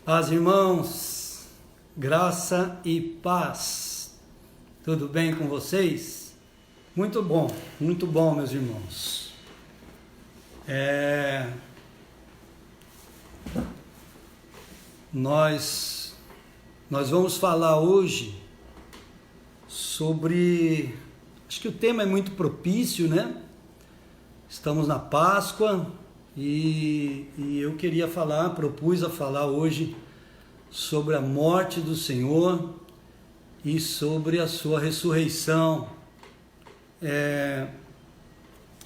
Paz, irmãos, graça e paz. Tudo bem com vocês? Muito bom, meus irmãos. Nós vamos falar hoje sobre, acho que o tema é muito propício, né? Estamos na Páscoa. E eu propus a falar hoje sobre a morte do Senhor e sobre a sua ressurreição.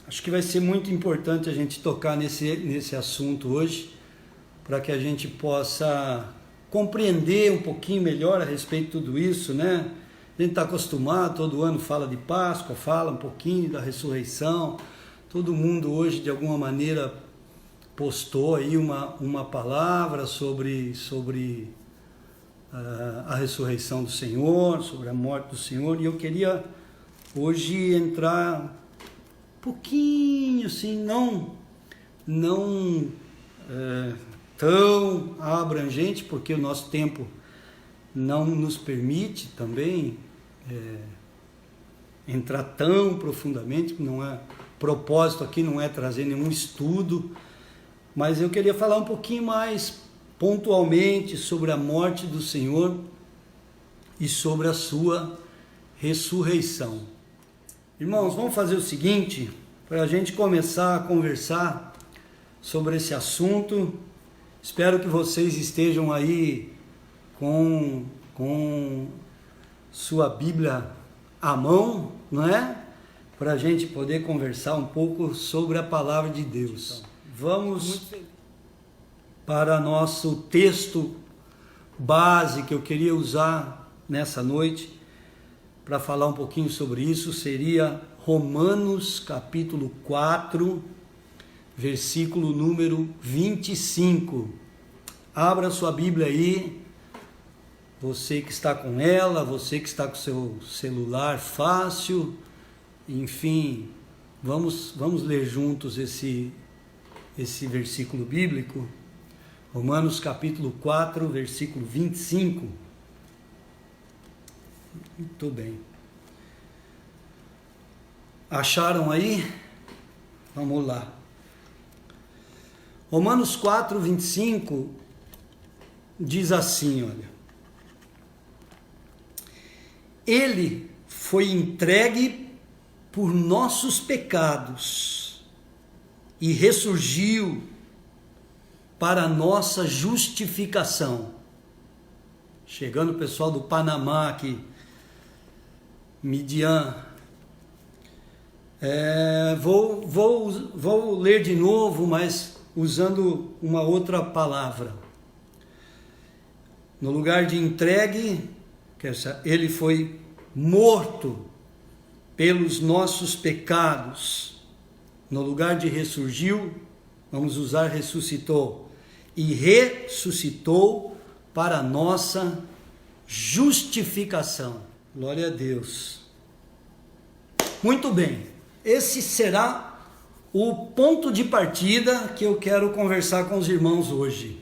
Acho que vai ser muito importante a gente tocar nesse assunto hoje, para que a gente possa compreender um pouquinho melhor a respeito de tudo isso, né? A gente está acostumado, todo ano fala de Páscoa, fala um pouquinho da ressurreição. Todo mundo hoje, de alguma maneira, postou aí uma palavra sobre a ressurreição do Senhor, sobre a morte do Senhor, e eu queria hoje entrar um pouquinho assim, não tão abrangente, porque o nosso tempo não nos permite também entrar tão profundamente. Não é propósito aqui, não é trazer nenhum estudo, mas eu queria falar um pouquinho mais pontualmente sobre a morte do Senhor e sobre a sua ressurreição. Irmãos, vamos fazer o seguinte, para a gente começar a conversar sobre esse assunto. Espero que vocês estejam aí com sua Bíblia à mão, não é? Para a gente poder conversar um pouco sobre a palavra de Deus. Vamos para nosso texto base que eu queria usar nessa noite para falar um pouquinho sobre isso. Seria Romanos capítulo 4, versículo número 25. Abra sua Bíblia aí, você que está com ela, você que está com seu celular fácil, enfim, vamos ler juntos esse versículo bíblico. Romanos capítulo 4, versículo 25. Muito bem. Acharam aí? Vamos lá. Romanos 4, 25 diz assim, olha: Ele foi entregue por nossos pecados e ressurgiu para a nossa justificação. Chegando o pessoal do Panamá aqui, Midian. Vou ler de novo, mas usando uma outra palavra. No lugar de entregue, ele foi morto pelos nossos pecados. No lugar de ressurgiu, vamos usar ressuscitou. E ressuscitou para a nossa justificação. Glória a Deus. Muito bem, esse será o ponto de partida que eu quero conversar com os irmãos hoje.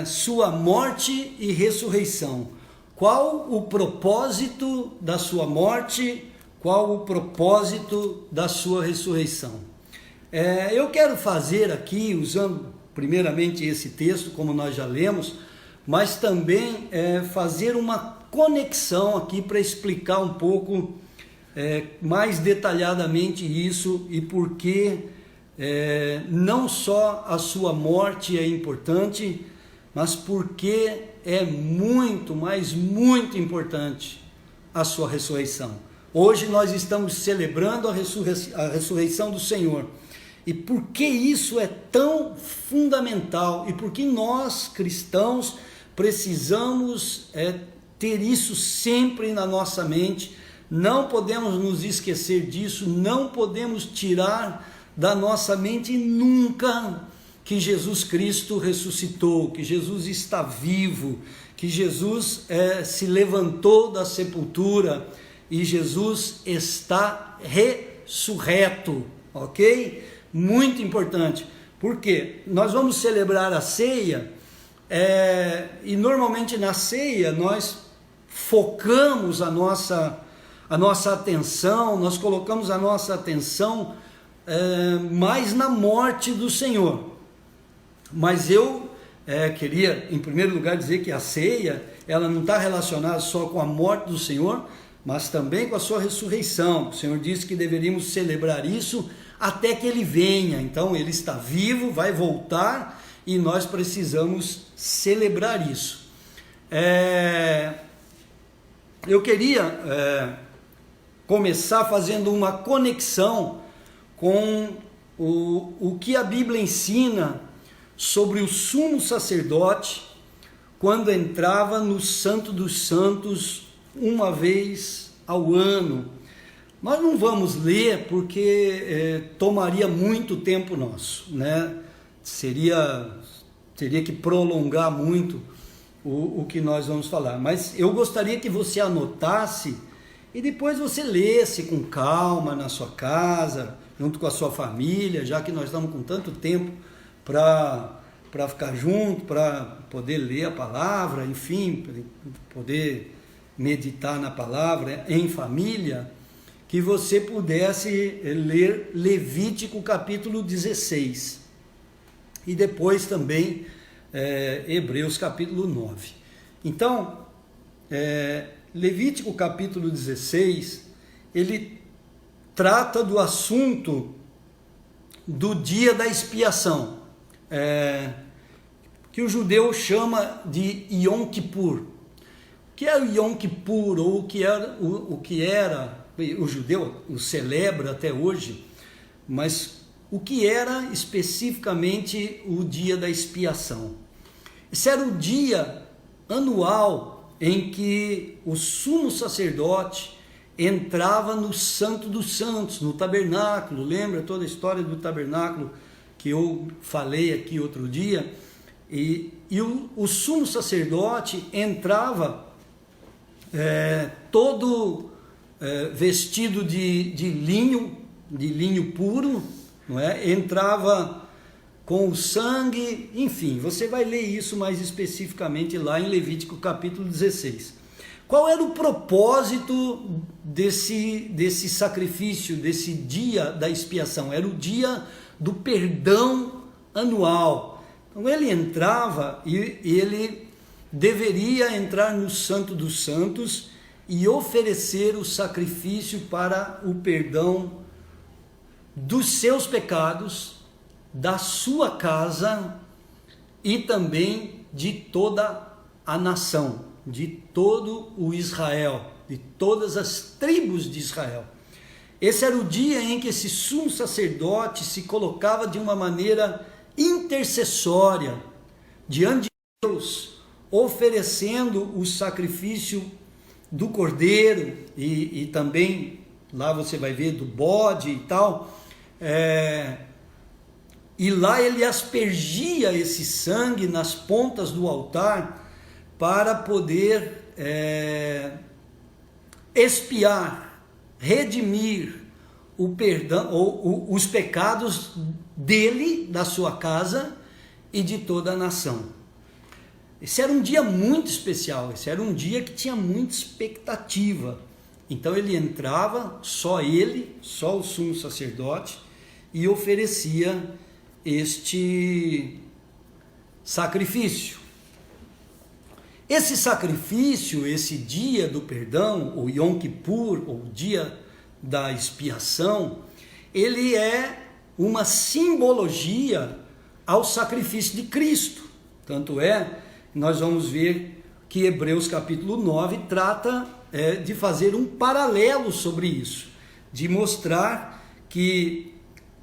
Sua morte e ressurreição. Qual o propósito da sua morte? Qual o propósito da sua ressurreição? Eu quero fazer aqui, usando primeiramente esse texto, como nós já lemos, mas também fazer uma conexão aqui para explicar um pouco mais detalhadamente isso e por que não só a sua morte é importante, mas porque é muito, mas muito importante a sua ressurreição. Hoje nós estamos celebrando a ressurreição do Senhor. E por que isso é tão fundamental? E por que nós, cristãos, precisamos ter isso sempre na nossa mente? Não podemos nos esquecer disso, não podemos tirar da nossa mente nunca que Jesus Cristo ressuscitou, que Jesus está vivo, que Jesus se levantou da sepultura e Jesus está ressurreto, ok? Muito importante, porque nós vamos celebrar a ceia E normalmente na ceia nós focamos a nossa atenção, nós colocamos a nossa atenção mais na morte do Senhor. Mas eu queria, em primeiro lugar, dizer que a ceia, ela não está relacionada só com a morte do Senhor, mas também com a sua ressurreição. O Senhor disse que deveríamos celebrar isso até que Ele venha. Então Ele está vivo, vai voltar e nós precisamos celebrar isso. Eu queria começar fazendo uma conexão com o que a Bíblia ensina sobre o sumo sacerdote quando entrava no Santo dos Santos uma vez ao ano. Nós não vamos ler porque tomaria muito tempo nosso, né? Teria que prolongar muito o que nós vamos falar, mas eu gostaria que você anotasse e depois você lesse com calma na sua casa, junto com a sua família, já que nós estamos com tanto tempo para ficar junto, para poder ler a palavra, enfim, poder meditar na palavra em família, que você pudesse ler Levítico capítulo 16 e depois também Hebreus capítulo 9. Então, Levítico capítulo 16, ele trata do assunto do dia da expiação, que o judeu chama de Yom Kippur. O que é o Yom Kippur, ou o que era, o judeu o celebra até hoje, mas o que era especificamente o dia da expiação? Esse era o dia anual em que o sumo sacerdote entrava no Santo dos Santos, no tabernáculo. Lembra toda a história do tabernáculo que eu falei aqui outro dia? E o sumo sacerdote entrava todo vestido de linho puro, não é? Entrava com o sangue, enfim, você vai ler isso mais especificamente lá em Levítico capítulo 16. Qual era o propósito desse sacrifício, desse dia da expiação? Era o dia do perdão anual. Então ele entrava e ele deveria entrar no Santo dos Santos e oferecer o sacrifício para o perdão dos seus pecados, da sua casa e também de toda a nação, de todo o Israel, de todas as tribos de Israel. Esse era o dia em que esse sumo sacerdote se colocava de uma maneira intercessória diante de Deus, oferecendo o sacrifício do cordeiro e também, lá você vai ver, do bode e tal, e lá ele aspergia esse sangue nas pontas do altar para poder expiar, redimir o perdão, ou os pecados dele, da sua casa e de toda a nação. Esse era um dia muito especial, esse era um dia que tinha muita expectativa. Então ele entrava, só ele, só o sumo sacerdote, e oferecia este sacrifício. Esse sacrifício, esse dia do perdão, o Yom Kippur, ou dia da expiação, ele é uma simbologia ao sacrifício de Cristo. Tanto nós vamos ver que Hebreus capítulo 9 trata de fazer um paralelo sobre isso, de mostrar que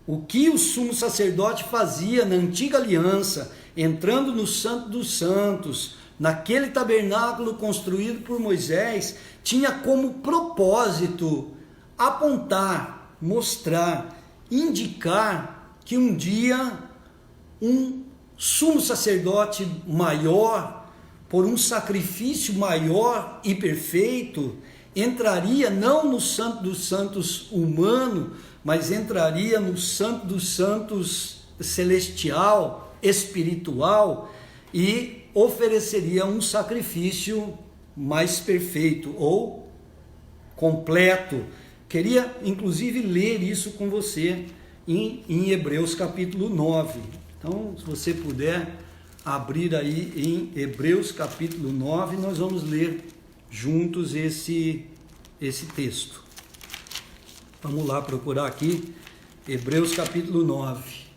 o que o sumo sacerdote fazia na antiga aliança, entrando no Santo dos Santos, naquele tabernáculo construído por Moisés, tinha como propósito apontar, mostrar, indicar que um dia um sumo sacerdote maior, por um sacrifício maior e perfeito, entraria não no Santo dos Santos humano, mas entraria no Santo dos Santos celestial, espiritual, e ofereceria um sacrifício mais perfeito ou completo. Queria inclusive ler isso com você em Hebreus capítulo 9. Então, se você puder abrir aí em Hebreus capítulo 9, nós vamos ler juntos esse texto. Vamos lá procurar aqui, Hebreus capítulo 9.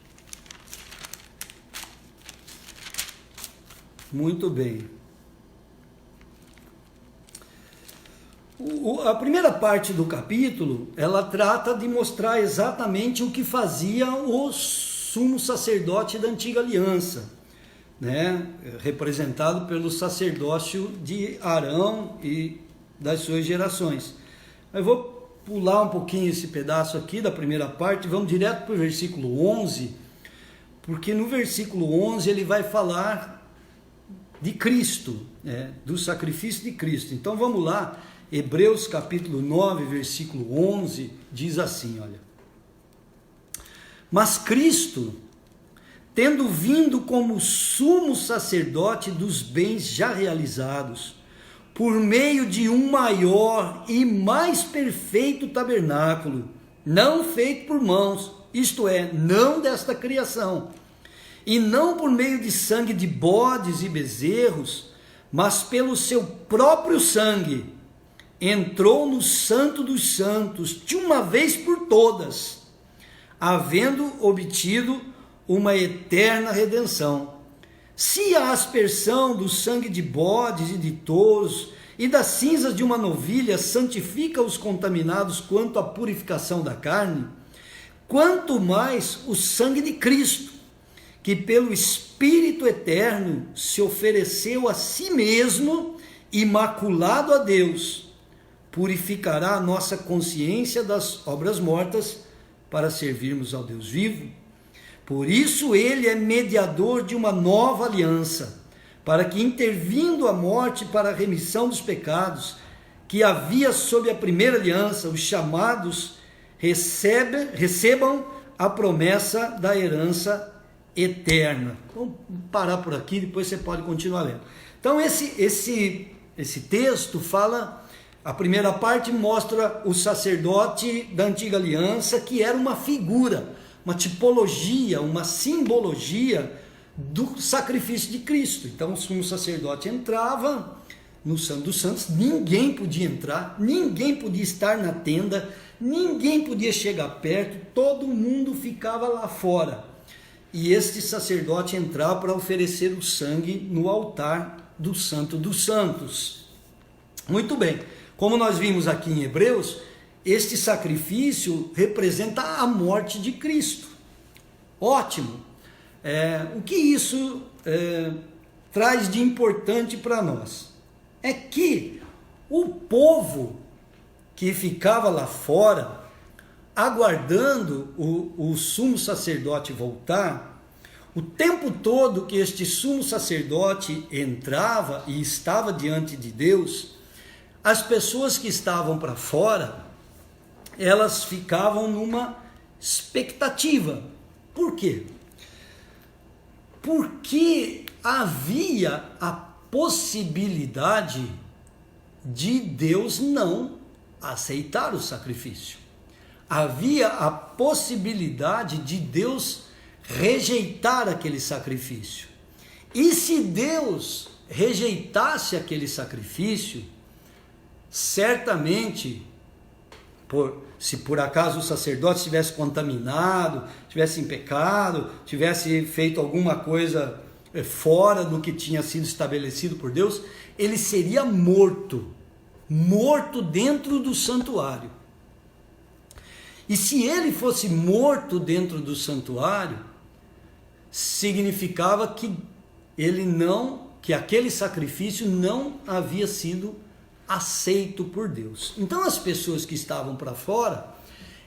Muito bem. A primeira parte do capítulo, ela trata de mostrar exatamente o que fazia o sumo sacerdote da antiga aliança, né? Representado pelo sacerdócio de Arão e das suas gerações. Eu vou pular um pouquinho esse pedaço aqui da primeira parte, vamos direto para o versículo 11, porque no versículo 11 ele vai falar de Cristo, né? Do sacrifício de Cristo. Então vamos lá, Hebreus capítulo 9, versículo 11, diz assim, olha: mas Cristo, tendo vindo como sumo sacerdote dos bens já realizados, por meio de um maior e mais perfeito tabernáculo, não feito por mãos, isto é, não desta criação, e não por meio de sangue de bodes e bezerros, mas pelo seu próprio sangue, entrou no Santo dos Santos, de uma vez por todas, havendo obtido uma eterna redenção. Se a aspersão do sangue de bodes e de touros e das cinzas de uma novilha santifica os contaminados quanto à purificação da carne, quanto mais o sangue de Cristo, que pelo Espírito eterno se ofereceu a si mesmo, imaculado a Deus, purificará a nossa consciência das obras mortas para servirmos ao Deus vivo. Por isso ele é mediador de uma nova aliança, para que, intervindo a morte para a remissão dos pecados, que havia sob a primeira aliança, os chamados recebam a promessa da herança eterna. Vamos parar por aqui, depois você pode continuar lendo. Então esse texto fala... A primeira parte mostra o sacerdote da antiga aliança, que era uma figura, uma tipologia, uma simbologia do sacrifício de Cristo. Então o sumo sacerdote entrava no Santo dos Santos, ninguém podia entrar, ninguém podia estar na tenda, ninguém podia chegar perto, todo mundo ficava lá fora. E este sacerdote entrava para oferecer o sangue no altar do Santo dos Santos. Muito bem. Como nós vimos aqui em Hebreus, este sacrifício representa a morte de Cristo. Ótimo! O que isso traz de importante para nós? É que o povo que ficava lá fora, aguardando o sumo sacerdote voltar, o tempo todo que este sumo sacerdote entrava e estava diante de Deus, as pessoas que estavam para fora, elas ficavam numa expectativa. Por quê? Porque havia a possibilidade de Deus não aceitar o sacrifício. Havia a possibilidade de Deus rejeitar aquele sacrifício. E se Deus rejeitasse aquele sacrifício, certamente, se por acaso o sacerdote estivesse contaminado, estivesse em pecado, tivesse feito alguma coisa fora do que tinha sido estabelecido por Deus, ele seria morto dentro do santuário. E se ele fosse morto dentro do santuário, significava que que aquele sacrifício não havia sido aceito por Deus. Então as pessoas que estavam para fora,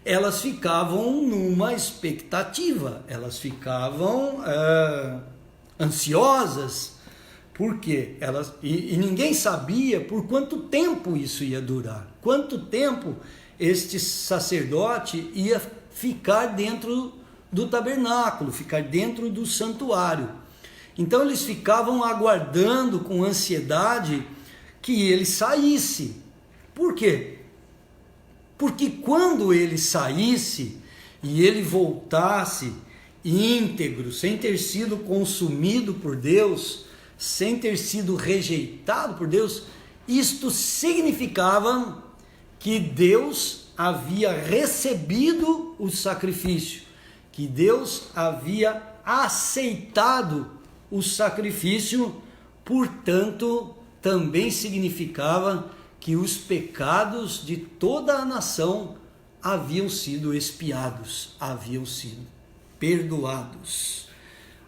elas ficavam numa expectativa, elas ficavam ansiosas, porque e ninguém sabia por quanto tempo isso ia durar, quanto tempo este sacerdote ia ficar dentro do tabernáculo, ficar dentro do santuário. Então eles ficavam aguardando com ansiedade que ele saísse. Por quê? Porque quando ele saísse e ele voltasse íntegro, sem ter sido consumido por Deus, sem ter sido rejeitado por Deus, isto significava que Deus havia recebido o sacrifício, que Deus havia aceitado o sacrifício, portanto, também significava que os pecados de toda a nação haviam sido expiados, haviam sido perdoados.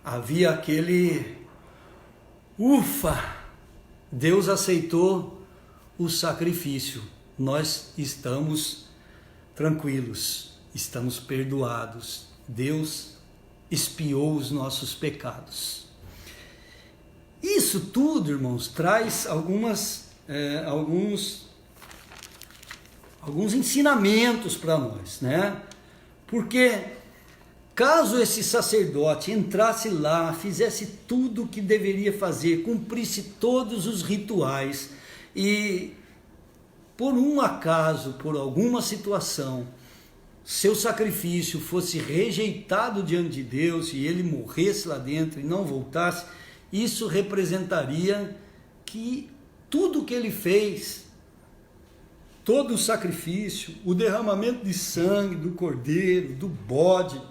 Havia aquele ufa, Deus aceitou o sacrifício, nós estamos tranquilos, estamos perdoados, Deus expiou os nossos pecados. Isso tudo, irmãos, traz alguns ensinamentos para nós, né? Porque caso esse sacerdote entrasse lá, fizesse tudo o que deveria fazer, cumprisse todos os rituais e por um acaso, por alguma situação, seu sacrifício fosse rejeitado diante de Deus e ele morresse lá dentro e não voltasse, isso representaria que tudo que ele fez, todo o sacrifício, o derramamento de sangue do cordeiro, do bode,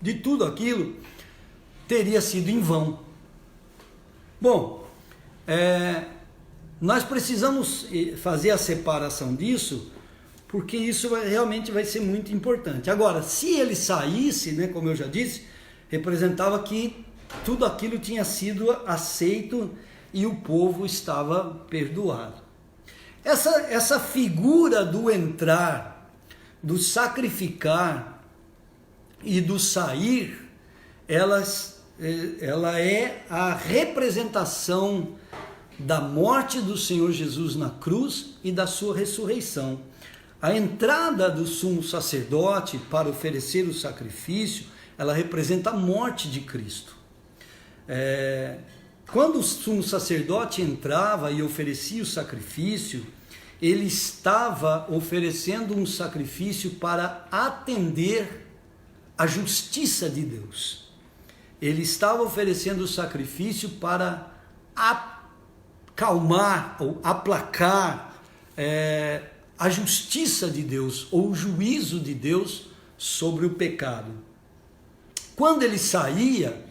de tudo aquilo, teria sido em vão. Bom, nós precisamos fazer a separação disso, porque isso realmente vai ser muito importante. Agora, se ele saísse, né, como eu já disse, representava que tudo aquilo tinha sido aceito e o povo estava perdoado. Essa figura do entrar, do sacrificar e do sair, ela é a representação da morte do Senhor Jesus na cruz e da sua ressurreição. A entrada do sumo sacerdote para oferecer o sacrifício, ela representa a morte de Cristo. Quando o sumo sacerdote entrava e oferecia o sacrifício, ele estava oferecendo um sacrifício para atender a justiça de Deus. Ele estava oferecendo o sacrifício para acalmar ou aplacar a justiça de Deus ou o juízo de Deus sobre o pecado. Quando ele saía,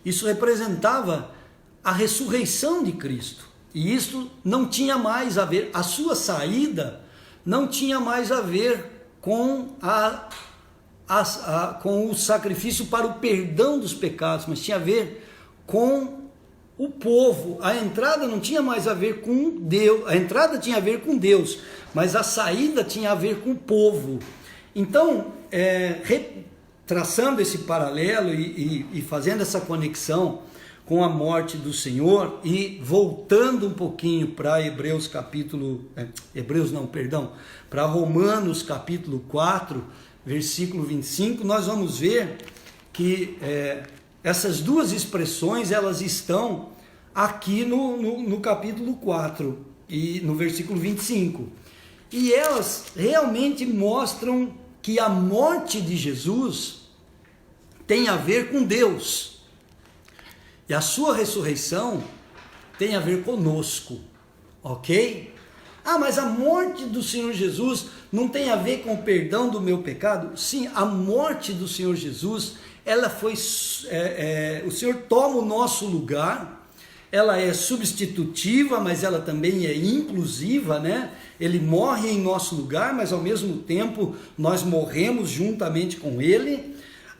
isso representava a ressurreição de Cristo. E isso não tinha mais a ver, a sua saída não tinha mais a ver com com o sacrifício para o perdão dos pecados, mas tinha a ver com o povo. A entrada não tinha mais a ver com Deus, a entrada tinha a ver com Deus, mas a saída tinha a ver com o povo. Então, traçando esse paralelo e fazendo essa conexão com a morte do Senhor e voltando um pouquinho para para Romanos capítulo 4, versículo 25, nós vamos ver que essas duas expressões, elas estão aqui no capítulo 4 e no versículo 25. E elas realmente mostram que a morte de Jesus tem a ver com Deus. E a sua ressurreição tem a ver conosco, ok? Mas a morte do Senhor Jesus não tem a ver com o perdão do meu pecado? Sim, a morte do Senhor Jesus, ela foi, o Senhor toma o nosso lugar, ela é substitutiva, mas ela também é inclusiva, né? Ele morre em nosso lugar, mas ao mesmo tempo nós morremos juntamente com Ele.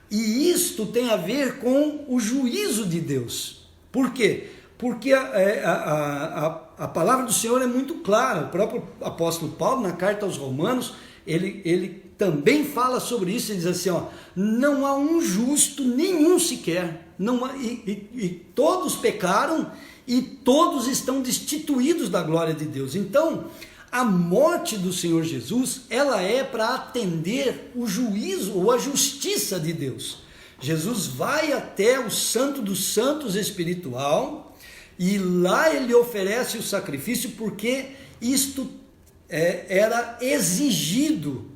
E isto tem a ver com o juízo de Deus. Por quê? Porque a palavra do Senhor é muito clara. O próprio apóstolo Paulo, na carta aos Romanos, ele também fala sobre isso. Ele diz assim, não há um justo, nenhum sequer. E todos pecaram e todos estão destituídos da glória de Deus. Então, a morte do Senhor Jesus, ela é para atender o juízo ou a justiça de Deus. Jesus vai até o Santo dos Santos espiritual e lá ele oferece o sacrifício porque isto era exigido.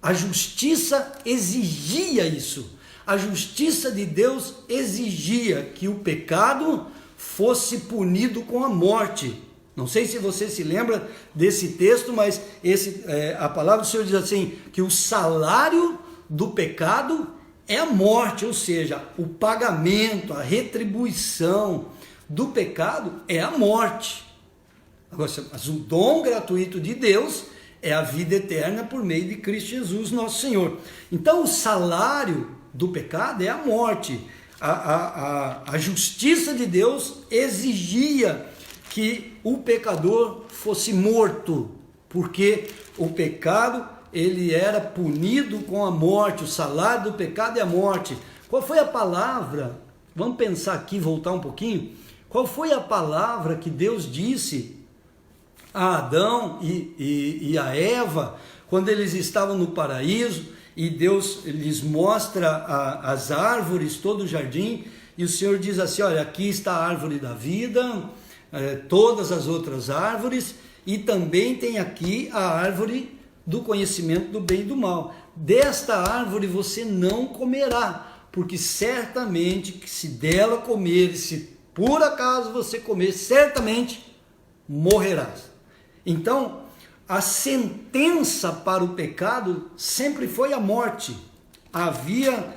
A justiça exigia isso. A justiça de Deus exigia que o pecado fosse punido com a morte. Não sei se você se lembra desse texto, mas a palavra do Senhor diz assim, que o salário do pecado é a morte, ou seja, o pagamento, a retribuição do pecado é a morte. Agora, mas o dom gratuito de Deus é a vida eterna por meio de Cristo Jesus, nosso Senhor. Então, o salário do pecado é a morte. A justiça de Deus exigia que o pecador fosse morto, porque o pecado ele era punido com a morte, o salário do pecado é a morte. Qual foi a palavra? Vamos pensar aqui, voltar um pouquinho. Qual foi a palavra que Deus disse a Adão e a Eva, quando eles estavam no paraíso, e Deus lhes mostra as árvores, todo o jardim, e o Senhor diz assim, olha, aqui está a árvore da vida, todas as outras árvores, e também tem aqui a árvore do conhecimento do bem e do mal. Desta árvore você não comerá, porque certamente que se dela comer, se por acaso você comer, certamente morrerás. Então, a sentença para o pecado sempre foi a morte. Havia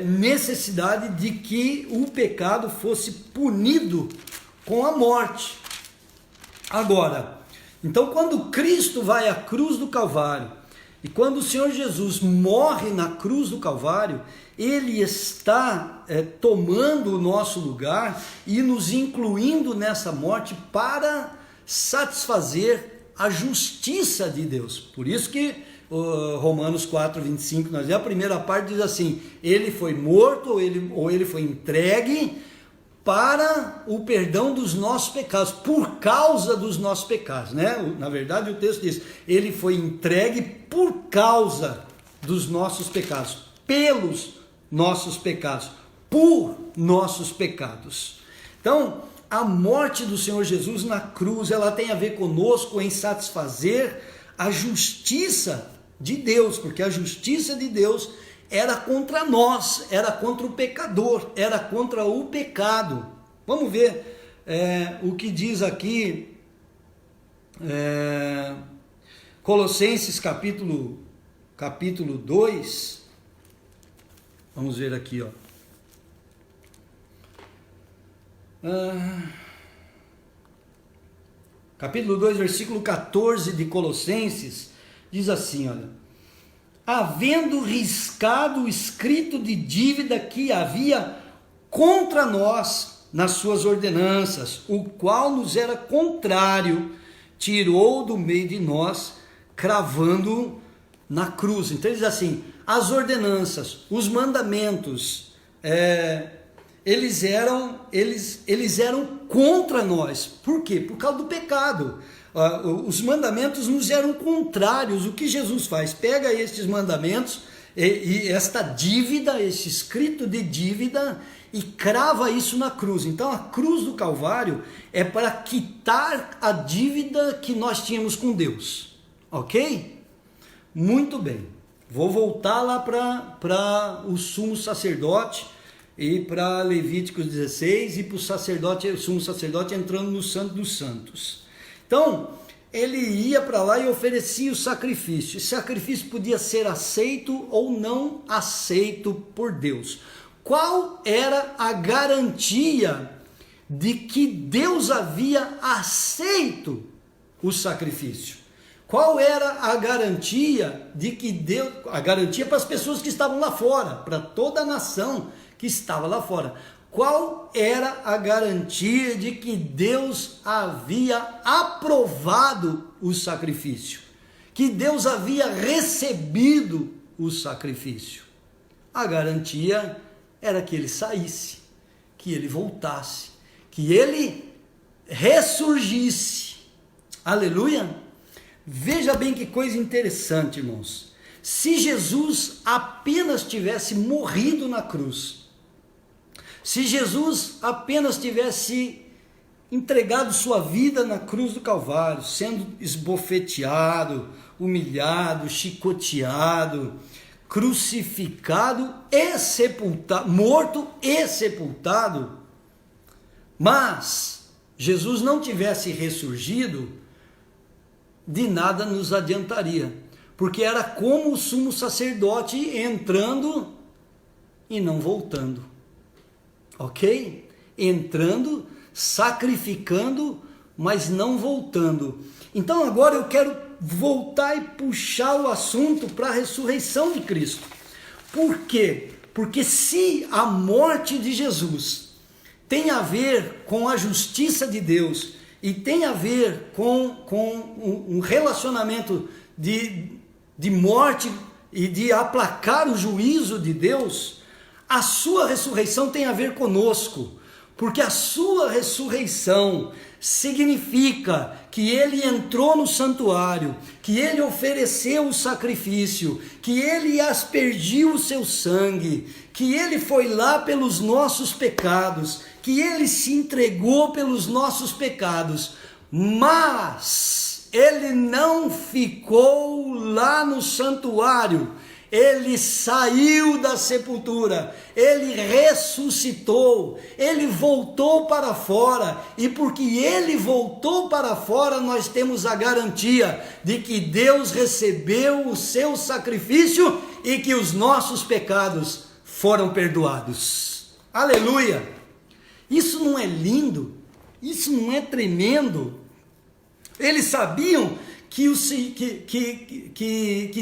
necessidade de que o pecado fosse punido com a morte. Agora, então quando Cristo vai à cruz do Calvário, e quando o Senhor Jesus morre na cruz do Calvário, Ele está tomando o nosso lugar e nos incluindo nessa morte para satisfazer a justiça de Deus. Por isso que Romanos 4, 25, a primeira parte diz assim, ele foi morto ou ele foi entregue para o perdão dos nossos pecados, por causa dos nossos pecados, né? Na verdade o texto diz, ele foi entregue por causa dos nossos pecados, pelos nossos pecados, por nossos pecados. Então, a morte do Senhor Jesus na cruz, ela tem a ver conosco em satisfazer a justiça de Deus, porque a justiça de Deus era contra nós, era contra o pecador, era contra o pecado. Vamos ver o que diz aqui, Colossenses capítulo 2, vamos ver aqui, ó. Capítulo 2, versículo 14 de Colossenses, diz assim, olha, havendo riscado o escrito de dívida que havia contra nós nas suas ordenanças, o qual nos era contrário, tirou do meio de nós, cravando na cruz. Então ele diz assim, as ordenanças, os mandamentos, eles eram contra nós. Por quê? Por causa do pecado. Os mandamentos nos eram contrários. O que Jesus faz? Pega estes mandamentos e esta dívida, esse escrito de dívida, e crava isso na cruz. Então a cruz do Calvário é para quitar a dívida que nós tínhamos com Deus. Ok? Muito bem. Vou voltar lá para o sumo sacerdote e para Levíticos 16 e para o sumo sacerdote entrando no Santo dos Santos. Então, ele ia para lá e oferecia o sacrifício. Esse sacrifício podia ser aceito ou não aceito por Deus. Qual era a garantia de que Deus havia aceito o sacrifício? Qual era a garantia de que Deus, a garantia para as pessoas que estavam lá fora, para toda a nação que estava lá fora? Qual era a garantia de que Deus havia aprovado o sacrifício? Que Deus havia recebido o sacrifício? A garantia era que ele saísse, que ele voltasse, que ele ressurgisse. Aleluia! Veja bem que coisa interessante, irmãos. se Jesus apenas tivesse morrido na cruz, se Jesus apenas tivesse entregado sua vida na cruz do Calvário, sendo esbofeteado, humilhado, chicoteado, crucificado e sepultado, morto e sepultado, mas Jesus não tivesse ressurgido, de nada nos adiantaria, porque era como o sumo sacerdote entrando e não voltando, ok? Entrando, sacrificando, mas não voltando. Então agora eu quero voltar e puxar o assunto para a ressurreição de Cristo. Por quê? Porque se a morte de Jesus tem a ver com a justiça de Deus e tem a ver com um relacionamento de morte e de aplacar o juízo de Deus, a sua ressurreição tem a ver conosco, porque a sua ressurreição significa que ele entrou no santuário, que ele ofereceu o sacrifício, que ele aspergiu o seu sangue, que ele foi lá pelos nossos pecados, que ele se entregou pelos nossos pecados, mas ele não ficou lá no santuário, ele saiu da sepultura, ele ressuscitou, ele voltou para fora, e porque ele voltou para fora, nós temos a garantia de que Deus recebeu o seu sacrifício e que os nossos pecados foram perdoados. Aleluia! Isso não é lindo? Isso não é tremendo? Eles sabiam que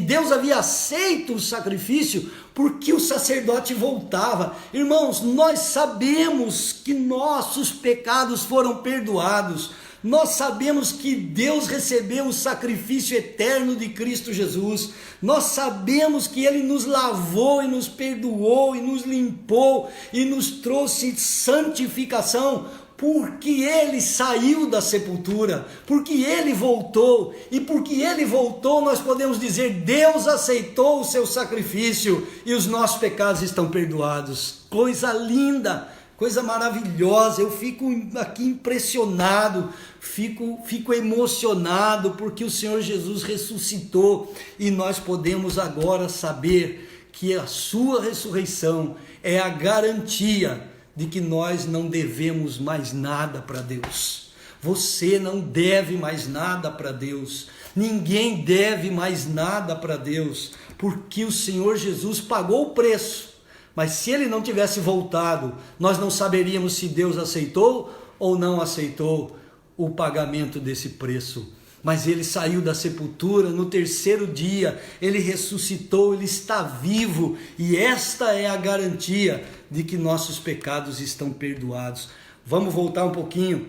Deus havia aceito o sacrifício porque o sacerdote voltava. Irmãos, nós sabemos que nossos pecados foram perdoados. Nós sabemos que Deus recebeu o sacrifício eterno de Cristo Jesus. Nós sabemos que Ele nos lavou e nos perdoou e nos limpou e nos trouxe santificação, porque ele saiu da sepultura, porque ele voltou, e porque ele voltou nós podemos dizer: Deus aceitou o seu sacrifício e os nossos pecados estão perdoados. Coisa linda, coisa maravilhosa. Eu fico aqui impressionado, fico emocionado, porque o Senhor Jesus ressuscitou e nós podemos agora saber que a sua ressurreição é a garantia de que nós não devemos mais nada para Deus. Você não deve mais nada para Deus. Ninguém deve mais nada para Deus, porque o Senhor Jesus pagou o preço. Mas se ele não tivesse voltado, nós não saberíamos se Deus aceitou ou não aceitou o pagamento desse preço. Mas ele saiu da sepultura no terceiro dia, ele ressuscitou, ele está vivo, e esta é a garantia de que nossos pecados estão perdoados. Vamos voltar um pouquinho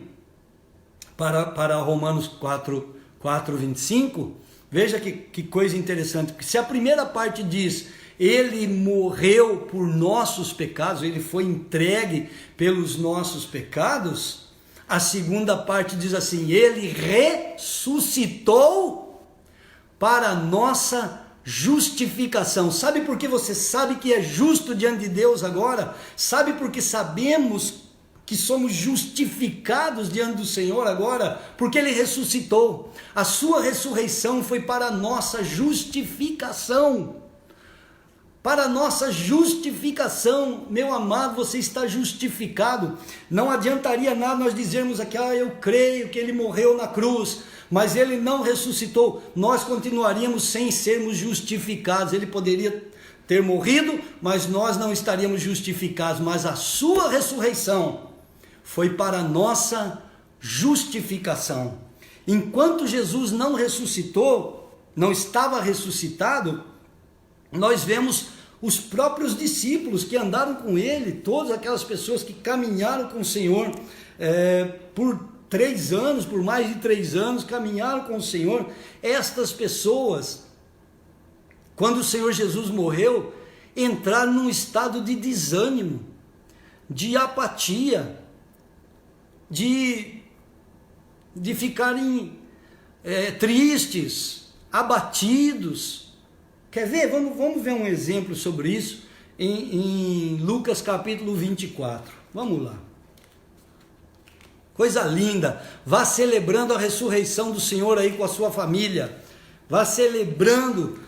para Romanos 4:25. Veja que coisa interessante, porque se a primeira parte diz: ele morreu por nossos pecados, ele foi entregue pelos nossos pecados, a segunda parte diz assim: ele ressuscitou para a nossa justificação. Sabe por que você sabe que é justo diante de Deus agora? Sabe por que sabemos que somos justificados diante do Senhor agora? Porque ele ressuscitou. A sua ressurreição foi para a nossa justificação. Para a nossa justificação, meu amado, você está justificado. Não adiantaria nada nós dizermos aqui: eu creio que ele morreu na cruz, mas ele não ressuscitou. Nós continuaríamos sem sermos justificados. Ele poderia ter morrido, mas nós não estaríamos justificados. Mas a sua ressurreição foi para a nossa justificação. Enquanto Jesus não ressuscitou, não estava ressuscitado, nós vemos os próprios discípulos que andaram com ele, todas aquelas pessoas que caminharam com o Senhor por 3 anos, por mais de 3 anos, caminharam com o Senhor. Estas pessoas, quando o Senhor Jesus morreu, entraram num estado de desânimo, de apatia, de ficarem tristes, abatidos. Quer ver? Vamos ver um exemplo sobre isso em Lucas capítulo 24. Vamos lá. Coisa linda. Vá celebrando a ressurreição do Senhor aí com a sua família. Vá celebrando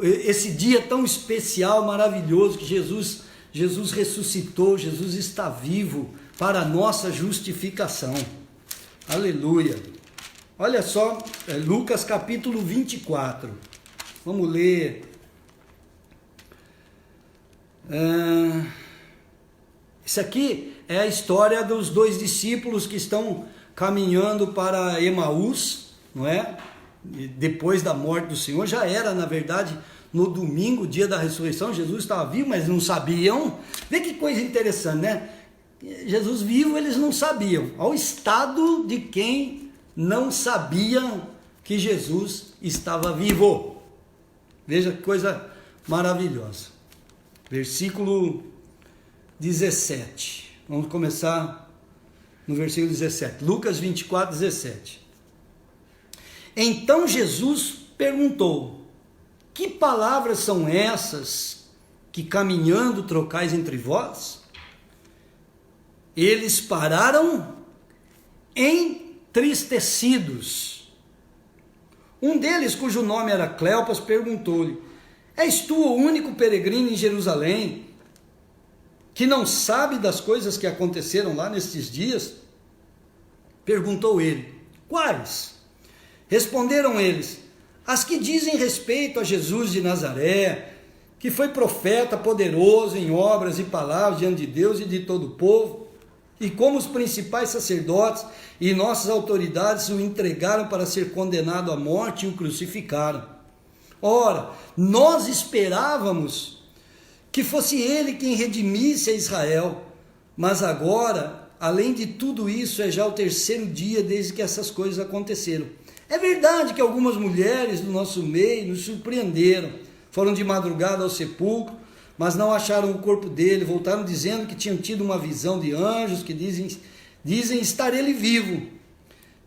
esse dia tão especial, maravilhoso, que Jesus ressuscitou, Jesus está vivo para a nossa justificação. Aleluia. Olha só, Lucas capítulo 24. Vamos ler. Isso aqui é a história dos dois discípulos que estão caminhando para Emaús, não é? Depois da morte do Senhor. Já era, na verdade, no domingo, dia da ressurreição. Jesus estava vivo, mas não sabiam. Vê que coisa interessante, né? Jesus vivo, eles não sabiam. Ao estado de quem não sabia que Jesus estava vivo. Veja que coisa maravilhosa. Versículo 17. Vamos começar no versículo 17. Lucas 24, 17. Então Jesus perguntou: que palavras são essas que caminhando trocais entre vós? Eles pararam entristecidos. Um deles, cujo nome era Cleopas, perguntou-lhe: és tu o único peregrino em Jerusalém que não sabe das coisas que aconteceram lá nestes dias? Perguntou ele: quais? Responderam eles: as que dizem respeito a Jesus de Nazaré, que foi profeta poderoso em obras e palavras diante de Deus e de todo o povo, e como os principais sacerdotes e nossas autoridades o entregaram para ser condenado à morte e o crucificaram. Ora, nós esperávamos que fosse ele quem redimisse a Israel, mas agora, além de tudo isso, é já o terceiro dia desde que essas coisas aconteceram. É verdade que algumas mulheres do nosso meio nos surpreenderam, foram de madrugada ao sepulcro, mas não acharam o corpo dele, voltaram dizendo que tinham tido uma visão de anjos que dizem estar ele vivo.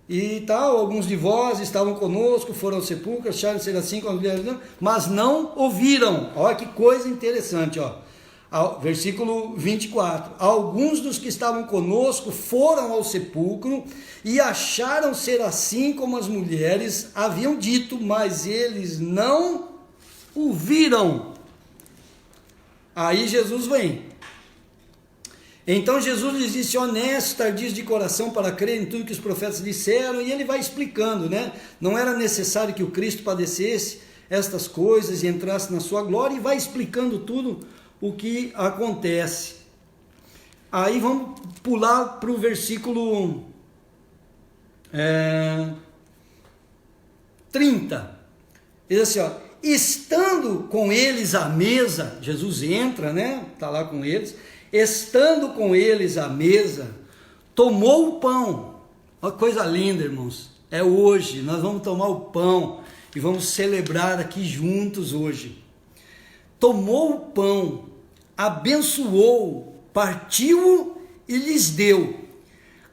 E tal, alguns de vós estavam conosco, foram ao sepulcro, acharam ser assim com as mulheres, mas não ouviram. Olha que coisa interessante, ó. Versículo 24. Alguns dos que estavam conosco foram ao sepulcro e acharam ser assim como as mulheres haviam dito, mas eles não ouviram. Aí Jesus vem. Então Jesus lhes disse: honestos, tardios de coração para crer em tudo que os profetas disseram, e ele vai explicando, né? Não era necessário que o Cristo padecesse estas coisas e entrasse na sua glória, e vai explicando tudo o que acontece. Aí vamos pular para o versículo 30. Diz assim, ó: estando com eles à mesa, Jesus entra, né? Está lá com eles. Estando com eles à mesa, tomou o pão. Uma coisa linda, irmãos. É hoje, nós vamos tomar o pão e vamos celebrar aqui juntos hoje. Tomou o pão, abençoou, partiu e lhes deu.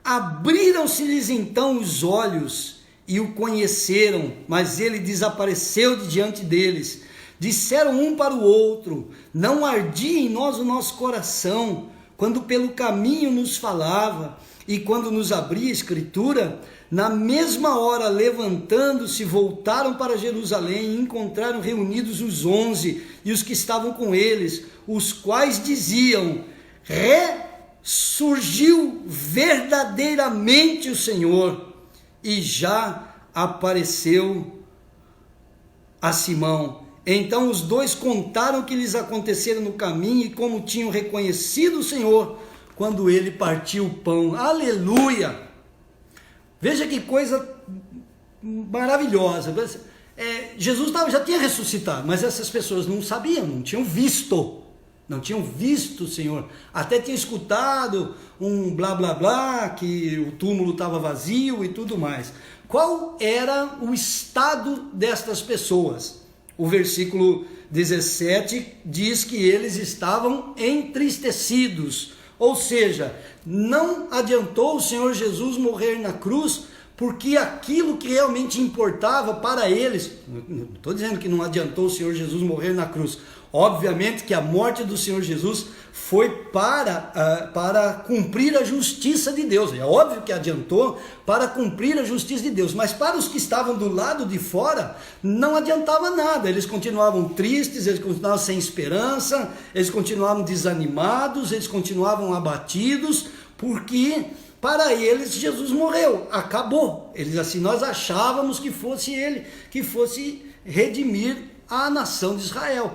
Abriram-se-lhes então os olhos e o conheceram, mas ele desapareceu de diante deles. Disseram um para o outro: não ardia em nós o nosso coração, quando pelo caminho nos falava, e quando nos abria a escritura? Na mesma hora, levantando-se, voltaram para Jerusalém e encontraram reunidos os 11 e os que estavam com eles, os quais diziam: ressurgiu verdadeiramente o Senhor, e já apareceu a Simão. Então os dois contaram o que lhes acontecera no caminho e como tinham reconhecido o Senhor quando ele partiu o pão. Aleluia! Veja que coisa maravilhosa. Jesus já tinha ressuscitado, mas essas pessoas não sabiam, não tinham visto o Senhor. Até tinha escutado um blá blá blá, que o túmulo estava vazio e tudo mais. Qual era o estado destas pessoas? O versículo 17 diz que eles estavam entristecidos, ou seja, não adiantou o Senhor Jesus morrer na cruz porque aquilo que realmente importava para eles, não estou dizendo que não adiantou o Senhor Jesus morrer na cruz, obviamente que a morte do Senhor Jesus foi para cumprir a justiça de Deus, é óbvio que adiantou para cumprir a justiça de Deus, mas para os que estavam do lado de fora, não adiantava nada, eles continuavam tristes, eles continuavam sem esperança, eles continuavam desanimados, eles continuavam abatidos, porque para eles Jesus morreu, acabou. Eles assim, nós achávamos que fosse ele, que fosse redimir a nação de Israel.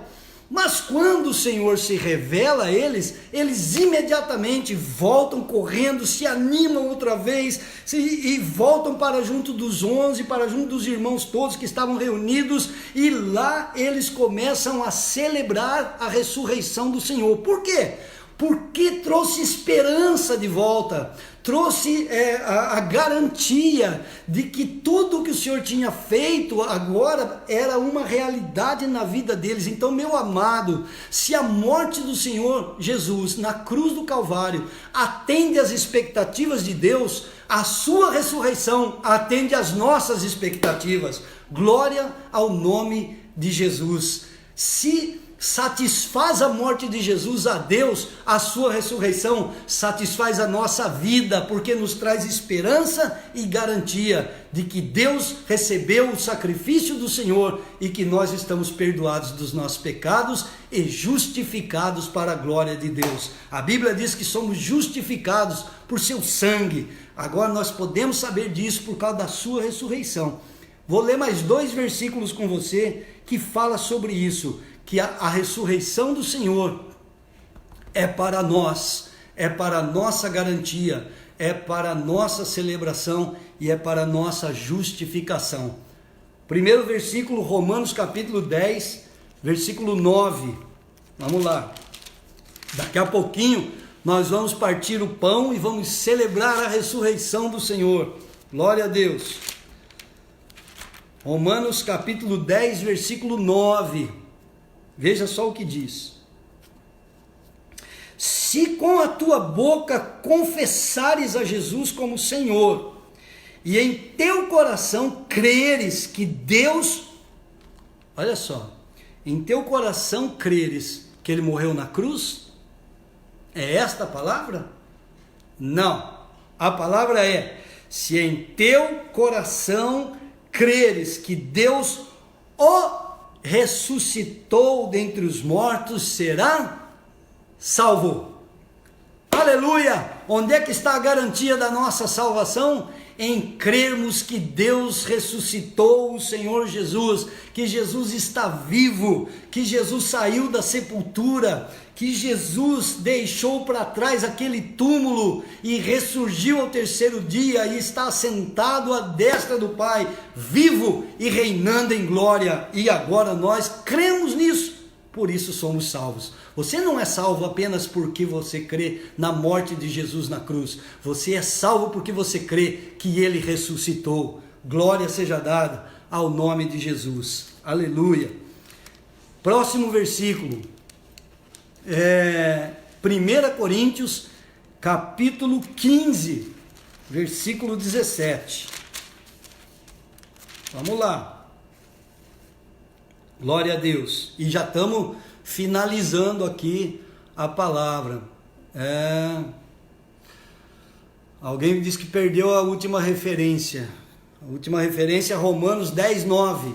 Mas quando o Senhor se revela a eles, eles imediatamente voltam correndo, se animam outra vez e voltam para junto dos 11, para junto dos irmãos todos que estavam reunidos, e lá eles começam a celebrar a ressurreição do Senhor. Por quê? Porque trouxe esperança de volta, trouxe a garantia de que tudo que o Senhor tinha feito agora era uma realidade na vida deles. Então, meu amado, se a morte do Senhor Jesus na cruz do Calvário atende às expectativas de Deus, a sua ressurreição atende às nossas expectativas. Glória ao nome de Jesus. Se satisfaz a morte de Jesus a Deus, a sua ressurreição satisfaz a nossa vida, porque nos traz esperança e garantia de que Deus recebeu o sacrifício do Senhor e que nós estamos perdoados dos nossos pecados e justificados para a glória de Deus. A Bíblia diz que somos justificados por seu sangue. Agora nós podemos saber disso por causa da sua ressurreição. Vou ler mais 2 versículos com você que fala sobre isso, que a ressurreição do Senhor é para nós, é para a nossa garantia, é para a nossa celebração e é para a nossa justificação. Primeiro versículo, Romanos capítulo 10, versículo 9. Vamos lá. Daqui a pouquinho nós vamos partir o pão e vamos celebrar a ressurreição do Senhor. Glória a Deus. Romanos capítulo 10, versículo 9. Veja só o que diz. Se com a tua boca confessares a Jesus como Senhor, e em teu coração creres que Deus, olha só, em teu coração creres que Ele morreu na cruz, é esta a palavra? Não, a palavra é, se em teu coração creres que Deus o ressuscitou dentre os mortos, será salvo. Aleluia! Onde é que está a garantia da nossa salvação? Em crermos que Deus ressuscitou o Senhor Jesus, que Jesus está vivo, que Jesus saiu da sepultura, que Jesus deixou para trás aquele túmulo e ressurgiu ao 3º dia e está sentado à destra do Pai, vivo e reinando em glória. E agora nós cremos nisso, por isso somos salvos. Você não é salvo apenas porque você crê na morte de Jesus na cruz. Você é salvo porque você crê que Ele ressuscitou. Glória seja dada ao nome de Jesus. Aleluia. Próximo versículo. 1 Coríntios, capítulo 15, versículo 17. Vamos lá. Glória a Deus. E já estamos finalizando aqui a palavra. Alguém me disse que perdeu a última referência. A última referência é Romanos 10, 9.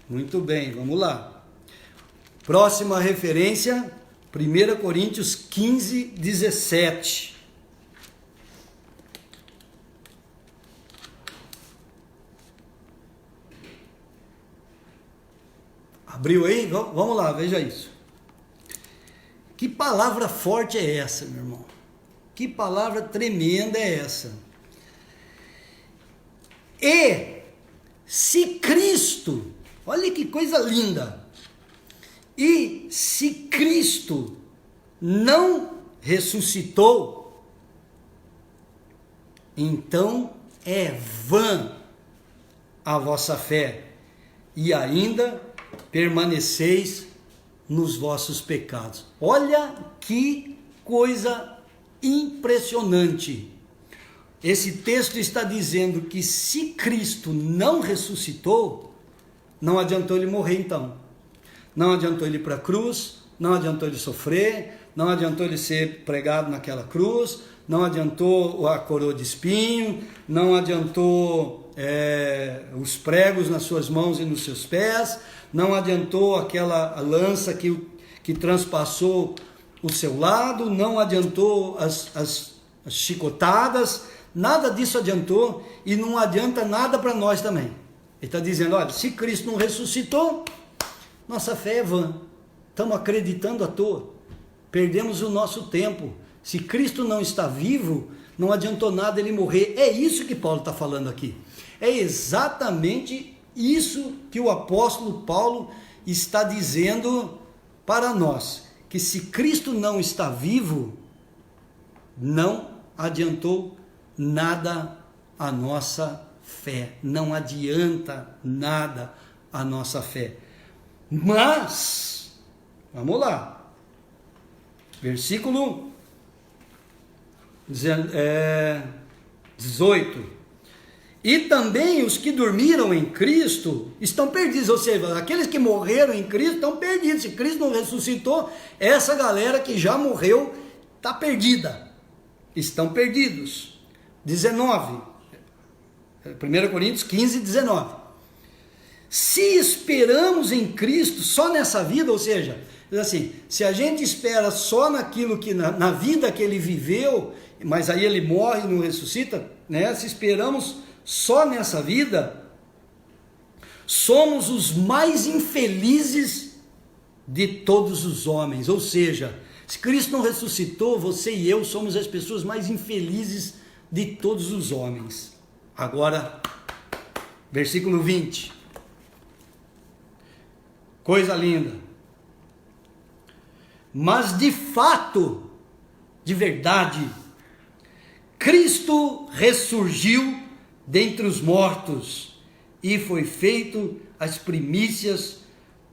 Muito bem, vamos lá. Próxima referência, 1 Coríntios 15, 17. Abriu aí? Vamos lá, veja isso. Que palavra forte é essa, meu irmão? Que palavra tremenda é essa? E se Cristo, olha que coisa linda, e se Cristo não ressuscitou, então é vã a vossa fé, e ainda permaneceis nos vossos pecados. Olha que coisa impressionante. esse texto está dizendo que se Cristo não ressuscitou, não adiantou ele morrer então. Não adiantou ele ir para a cruz, não adiantou ele sofrer, não adiantou ele ser pregado naquela cruz, não adiantou a coroa de espinho, não adiantou os pregos nas suas mãos e nos seus pés, não adiantou aquela lança que transpassou o seu lado, não adiantou as chicotadas, nada disso adiantou e não adianta nada para nós também. Ele está dizendo, olha, se Cristo não ressuscitou, nossa fé é vã, estamos acreditando à toa, perdemos o nosso tempo. Se Cristo não está vivo, não adiantou nada ele morrer. É isso que Paulo está falando aqui. É exatamente isso que o apóstolo Paulo está dizendo para nós, que se Cristo não está vivo, não adiantou nada a nossa fé, não adianta nada a nossa fé. Mas, vamos lá, versículo 18, e também os que dormiram em Cristo estão perdidos, ou seja, aqueles que morreram em Cristo estão perdidos. Se Cristo não ressuscitou, essa galera que já morreu está perdida, estão perdidos. 19, 1 Coríntios 15, 19, se esperamos em Cristo só nessa vida, ou seja, assim, se a gente espera só naquilo que na vida que ele viveu, mas aí ele morre e não ressuscita, né? Se esperamos só nessa vida, somos os mais infelizes de todos os homens. Ou seja, se Cristo não ressuscitou, você e eu somos as pessoas mais infelizes de todos os homens. Agora, versículo 20, coisa linda. Mas de fato, de verdade, Cristo ressurgiu dentre os mortos e foi feito as primícias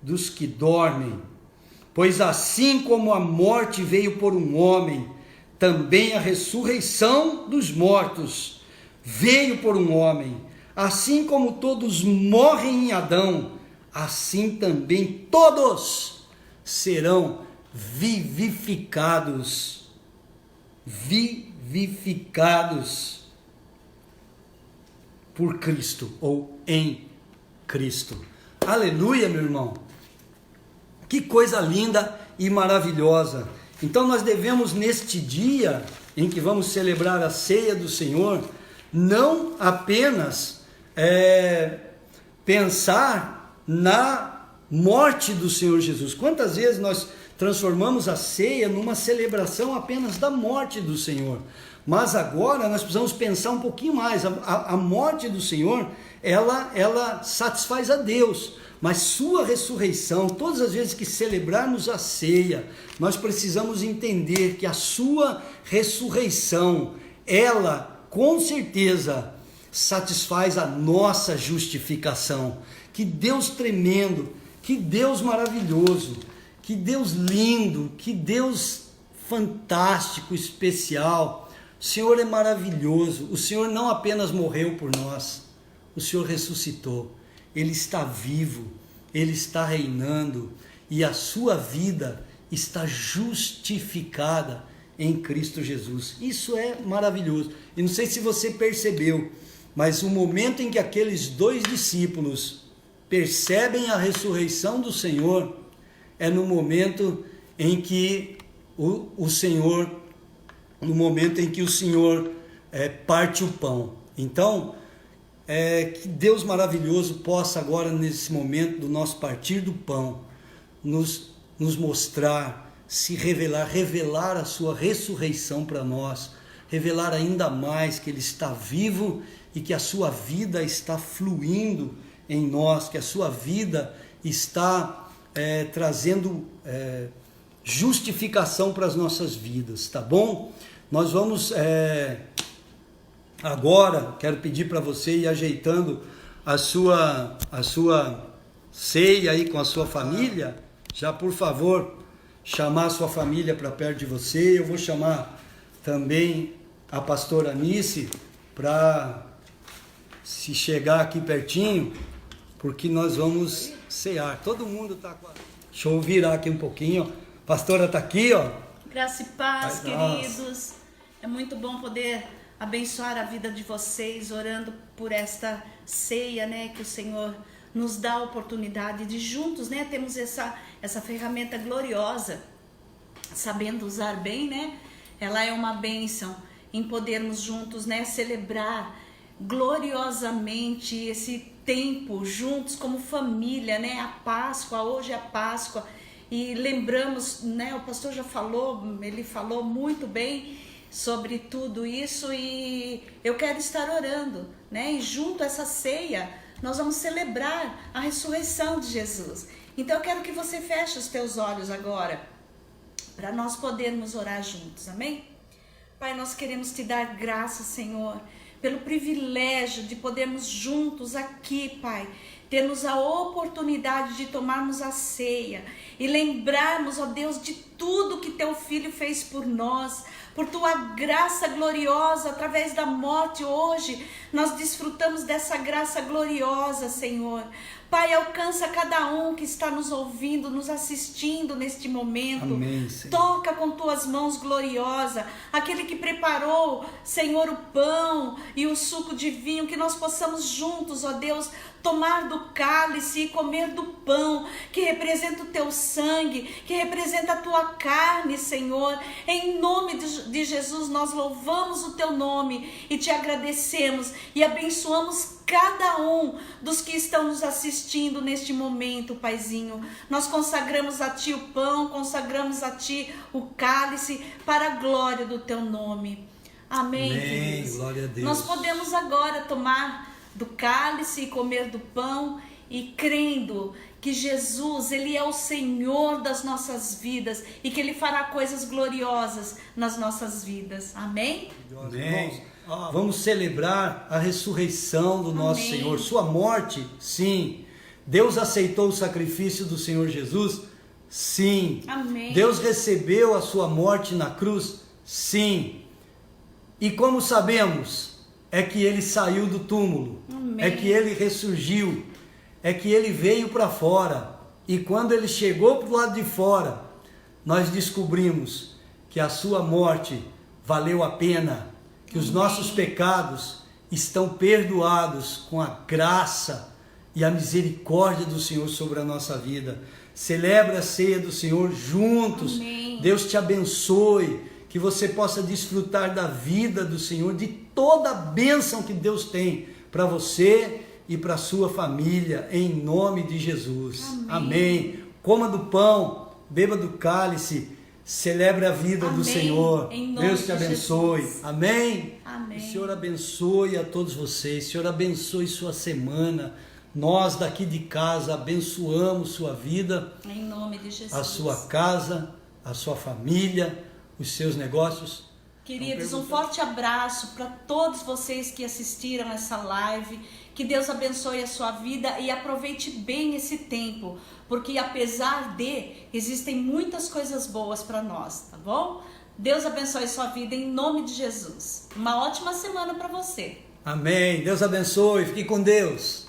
dos que dormem. Pois assim como a morte veio por um homem, também a ressurreição dos mortos veio por um homem. Assim como todos morrem em Adão, assim também todos serão vivificados. Vivificados por Cristo ou em Cristo. Aleluia, meu irmão. Que coisa linda e maravilhosa. Então nós devemos, neste dia em que vamos celebrar a ceia do Senhor, não apenas pensar na morte do Senhor Jesus. Quantas vezes nós transformamos a ceia numa celebração apenas da morte do Senhor? Mas agora nós precisamos pensar um pouquinho mais. A morte do Senhor, ela satisfaz a Deus, mas sua ressurreição, todas as vezes que celebrarmos a ceia, nós precisamos entender que a sua ressurreição, ela com certeza satisfaz a nossa justificação. Que Deus tremendo, que Deus maravilhoso, que Deus lindo, que Deus fantástico, especial. O Senhor é maravilhoso. O Senhor não apenas morreu por nós, o Senhor ressuscitou. Ele está vivo, Ele está reinando e a sua vida está justificada em Cristo Jesus. Isso é maravilhoso. E não sei se você percebeu, mas o momento em que aqueles dois discípulos percebem a ressurreição do Senhor é no momento em que o Senhor parte o pão. Então, que Deus maravilhoso possa agora, nesse momento do nosso partir do pão, nos mostrar, se revelar a sua ressurreição para nós, revelar ainda mais que Ele está vivo e que a sua vida está fluindo em nós, que a sua vida está trazendo justificação para as nossas vidas, tá bom? Nós vamos agora, quero pedir para você ir ajeitando a sua ceia aí com a sua família. Já, por favor, chamar a sua família para perto de você. Eu vou chamar também a pastora Anice para se chegar aqui pertinho, porque nós vamos cear. Todo mundo está com a... Deixa eu virar aqui um pouquinho. A pastora está aqui, ó. Graça e paz, queridos. É muito bom poder abençoar a vida de vocês, orando por esta ceia, né, que o Senhor nos dá a oportunidade de juntos, né, temos essa ferramenta gloriosa, sabendo usar bem, né, ela é uma bênção em podermos juntos, né, celebrar gloriosamente esse tempo juntos como família, né, a Páscoa, hoje é a Páscoa, e lembramos, né, o pastor já falou, ele falou muito bem sobre tudo isso, e eu quero estar orando, né, e junto a essa ceia, nós vamos celebrar a ressurreição de Jesus. Então eu quero que você feche os teus olhos agora, para nós podermos orar juntos, amém? Pai, nós queremos te dar graça, Senhor, pelo privilégio de podermos juntos aqui, Pai, termos a oportunidade de tomarmos a ceia e lembrarmos, ó Deus, de tudo que teu Filho fez por nós, por tua graça gloriosa, através da morte. Hoje nós desfrutamos dessa graça gloriosa, Senhor. Pai, alcança cada um que está nos ouvindo, nos assistindo neste momento. Amém, Senhor. Toca com tuas mãos gloriosas, aquele que preparou, Senhor, o pão e o suco de vinho, que nós possamos juntos, ó Deus, tomar do cálice e comer do pão, que representa o teu sangue, que representa a tua carne, Senhor. Em nome de Jesus, nós louvamos o teu nome e te agradecemos e abençoamos cada um dos que estão nos assistindo neste momento, Paizinho. Nós consagramos a ti o pão, consagramos a ti o cálice, para a glória do teu nome. Amém, queridos? Glória a Deus. Nós podemos agora tomar do cálice e comer do pão, e crendo que Jesus, Ele é o Senhor das nossas vidas e que Ele fará coisas gloriosas nas nossas vidas. Amém? Amém. Vamos celebrar a ressurreição do nosso Amém. Senhor. Sua morte, sim. Deus aceitou o sacrifício do Senhor Jesus? Sim. Amém. Deus recebeu a sua morte na cruz? Sim. E como sabemos? É que Ele saiu do túmulo. Amém. É que Ele ressurgiu. É que Ele veio para fora. E quando Ele chegou para o lado de fora, nós descobrimos que a sua morte valeu a pena, que os nossos pecados estão perdoados com a graça e a misericórdia do Senhor sobre a nossa vida. Celebra a ceia do Senhor juntos. Amém. Deus te abençoe, que você possa desfrutar da vida do Senhor, de toda a bênção que Deus tem para você e para a sua família, em nome de Jesus. Amém. Amém. Coma do pão, beba do cálice, celebre a vida Amém. do Senhor. Em nome Deus te de abençoe. Jesus. Amém. Amém. O Senhor abençoe a todos vocês. O Senhor abençoe sua semana. Nós daqui de casa abençoamos sua vida, Em nome de Jesus. a sua casa, a sua família, os seus negócios. Queridos, um forte abraço para todos vocês que assistiram essa live. Que Deus abençoe a sua vida e aproveite bem esse tempo, porque apesar de, existem muitas coisas boas para nós, tá bom? Deus abençoe a sua vida em nome de Jesus. Uma ótima semana para você. Amém. Deus abençoe. Fique com Deus.